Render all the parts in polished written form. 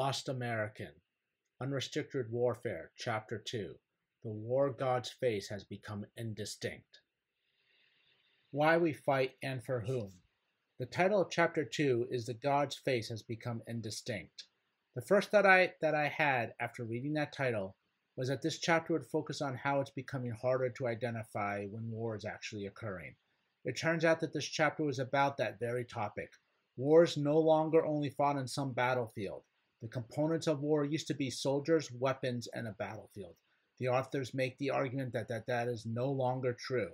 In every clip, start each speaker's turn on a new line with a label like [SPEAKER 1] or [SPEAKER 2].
[SPEAKER 1] Lost American, Unrestricted Warfare, Chapter 2. The War God's Face has become indistinct. Why we fight and for whom. The title of Chapter 2 is The God's Face has become indistinct. The first thought I had after reading that title was that this chapter would focus on how it's becoming harder to identify when war is actually occurring. It turns out that this chapter was about that very topic. War is no longer only fought on some battlefield. The components of war used to be soldiers, weapons, and a battlefield. The authors make the argument that is no longer true.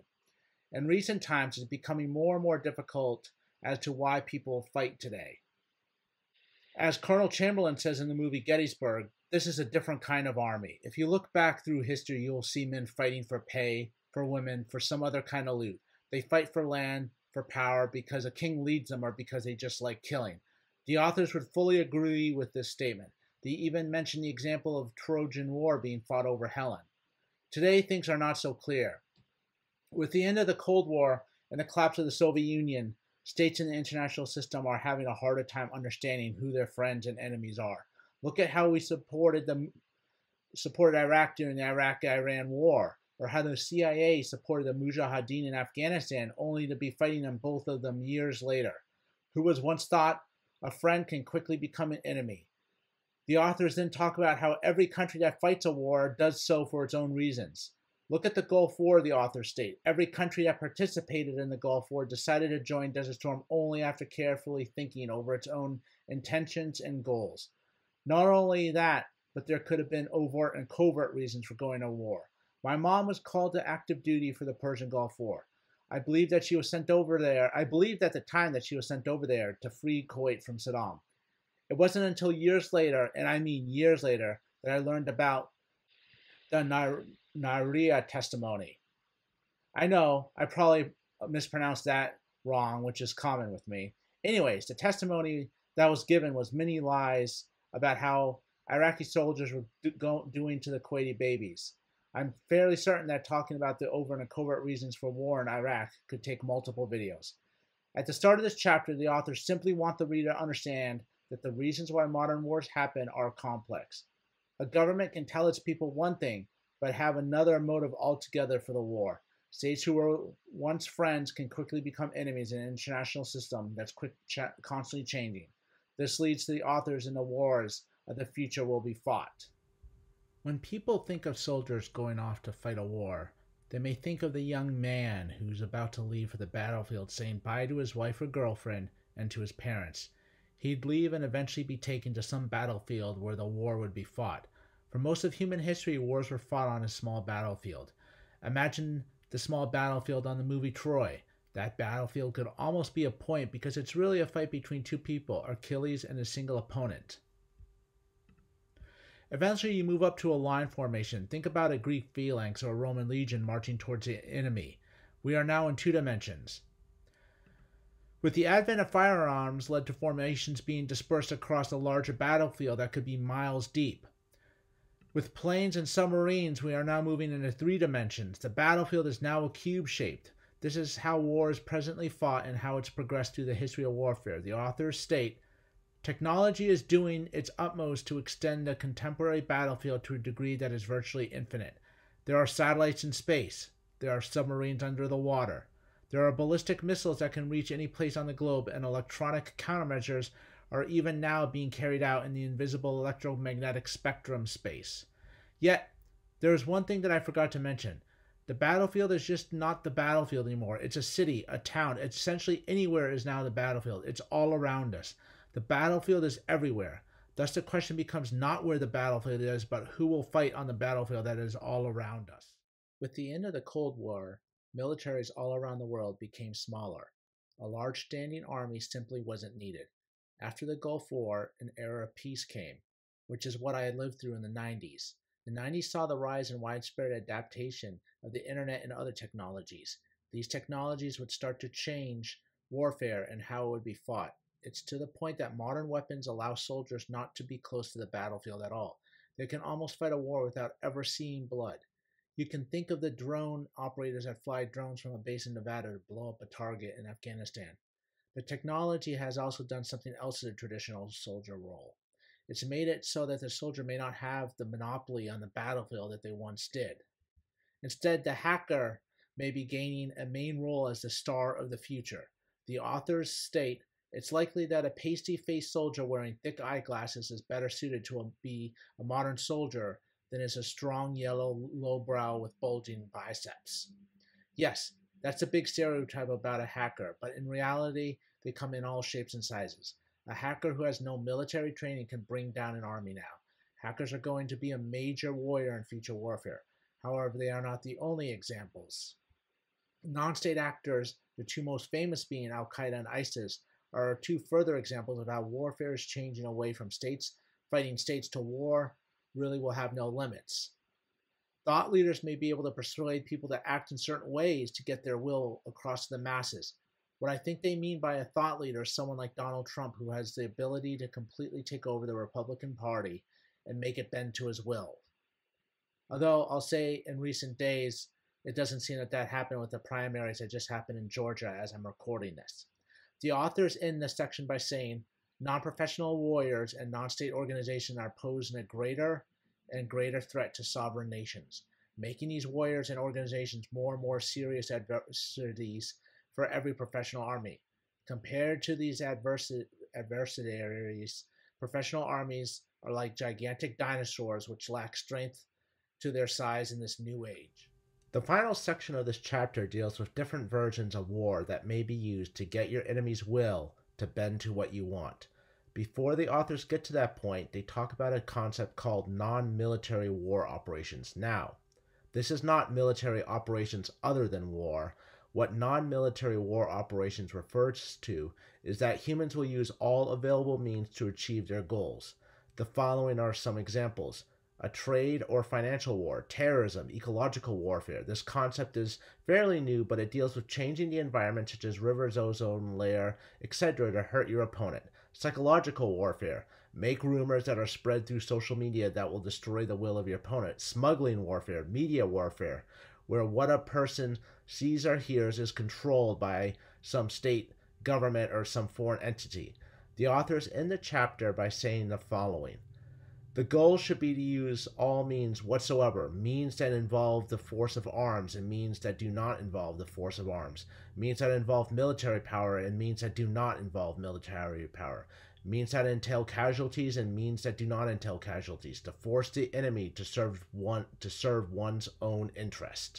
[SPEAKER 1] In recent times, it's becoming more and more difficult as to why people fight today. As Colonel Chamberlain says in the movie Gettysburg, this is a different kind of army. If you look back through history, you will see men fighting for pay, for women, for some other kind of loot. They fight for land, for power, because a king leads them or because they just like killing. The authors would fully agree with this statement. They even mention the example of Trojan War being fought over Helen. Today, things are not so clear. With the end of the Cold War and the collapse of the Soviet Union, states in the international system are having a harder time understanding who their friends and enemies are. Look at how we supported Iraq during the Iraq-Iran War, or how the CIA supported the Mujahideen in Afghanistan, only to be fighting on both of them years later. Who was once thought a friend can quickly become an enemy. The authors then talk about how every country that fights a war does so for its own reasons. Look at the Gulf War, the authors state. Every country that participated in the Gulf War decided to join Desert Storm only after carefully thinking over its own intentions and goals. Not only that, but there could have been overt and covert reasons for going to war. My mom was called to active duty for the Persian Gulf War. I believe that she was sent over there. I believed at the time that she was sent over there to free Kuwait from Saddam. It wasn't until years later, and I mean years later, that I learned about the Naria testimony. I know I probably mispronounced that wrong, which is common with me. Anyways, the testimony that was given was many lies about how Iraqi soldiers were doing to the Kuwaiti babies. I'm fairly certain that talking about the overt and covert reasons for war in Iraq could take multiple videos. At the start of this chapter, the authors simply want the reader to understand that the reasons why modern wars happen are complex. A government can tell its people one thing, but have another motive altogether for the war. States who were once friends can quickly become enemies in an international system that's constantly changing. This leads to the authors in the wars of the future will be fought. When people think of soldiers going off to fight a war, they may think of the young man who's about to leave for the battlefield saying bye to his wife or girlfriend and to his parents. He'd leave and eventually be taken to some battlefield where the war would be fought. For most of human history, wars were fought on a small battlefield. Imagine the small battlefield on the movie Troy. That battlefield could almost be a point because it's really a fight between two people, Achilles and a single opponent. Eventually, you move up to a line formation. Think about a Greek phalanx or a Roman legion marching towards the enemy. We are now in 2 dimensions. With the advent of firearms led to formations being dispersed across a larger battlefield that could be miles deep. With planes and submarines, we are now moving into 3 dimensions. The battlefield is now cube-shaped. This is how war is presently fought and how it's progressed through the history of warfare. The authors state, technology is doing its utmost to extend the contemporary battlefield to a degree that is virtually infinite. There are satellites in space. There are submarines under the water. There are ballistic missiles that can reach any place on the globe, and electronic countermeasures are even now being carried out in the invisible electromagnetic spectrum space. Yet, there is one thing that I forgot to mention. The battlefield is just not the battlefield anymore. It's a city, a town. Essentially anywhere is now the battlefield. It's all around us. The battlefield is everywhere. Thus the question becomes not where the battlefield is, but who will fight on the battlefield that is all around us. With the end of the Cold War, militaries all around the world became smaller. A large standing army simply wasn't needed. After the Gulf War, an era of peace came, which is what I had lived through in the 90s. The 90s saw the rise and widespread adaptation of the internet and other technologies. These technologies would start to change warfare and how it would be fought. It's to the point that modern weapons allow soldiers not to be close to the battlefield at all. They can almost fight a war without ever seeing blood. You can think of the drone operators that fly drones from a base in Nevada to blow up a target in Afghanistan. The technology has also done something else to the traditional soldier role. It's made it so that the soldier may not have the monopoly on the battlefield that they once did. Instead, the hacker may be gaining a main role as the star of the future. The authors state it's likely that a pasty faced soldier wearing thick eyeglasses is better suited to be a modern soldier than is a strong yellow lowbrow with bulging biceps. Yes, that's a big stereotype about a hacker, but in reality, they come in all shapes and sizes. A hacker who has no military training can bring down an army now. Hackers are going to be a major warrior in future warfare. However, they are not the only examples. Non-state actors, the two most famous being Al Qaeda and ISIS, are two further examples of how warfare is changing away from states fighting states to war really will have no limits. Thought leaders may be able to persuade people to act in certain ways to get their will across to the masses. What I think they mean by a thought leader is someone like Donald Trump who has the ability to completely take over the Republican Party and make it bend to his will. Although I'll say in recent days, it doesn't seem that happened with the primaries that just happened in Georgia as I'm recording this. The authors end this section by saying, non-professional warriors and non-state organizations are posing a greater and greater threat to sovereign nations, making these warriors and organizations more and more serious adversaries for every professional army. Compared to these adversaries, professional armies are like gigantic dinosaurs which lack strength to their size in this new age. The final section of this chapter deals with different versions of war that may be used to get your enemy's will to bend to what you want. Before the authors get to that point, they talk about a concept called non-military war operations. Now, this is not military operations other than war. What non-military war operations refers to is that humans will use all available means to achieve their goals. The following are some examples. A trade or financial war, terrorism, ecological warfare. This concept is fairly new, but it deals with changing the environment such as rivers, ozone layer, etc. to hurt your opponent. Psychological warfare. Make rumors that are spread through social media that will destroy the will of your opponent. Smuggling warfare, media warfare, where what a person sees or hears is controlled by some state, government, or some foreign entity. The authors end the chapter by saying the following. The goal should be to use all means whatsoever, means that involve the force of arms and means that do not involve the force of arms, means that involve military power and means that do not involve military power, means that entail casualties and means that do not entail casualties, to force the enemy to serve one's own interest.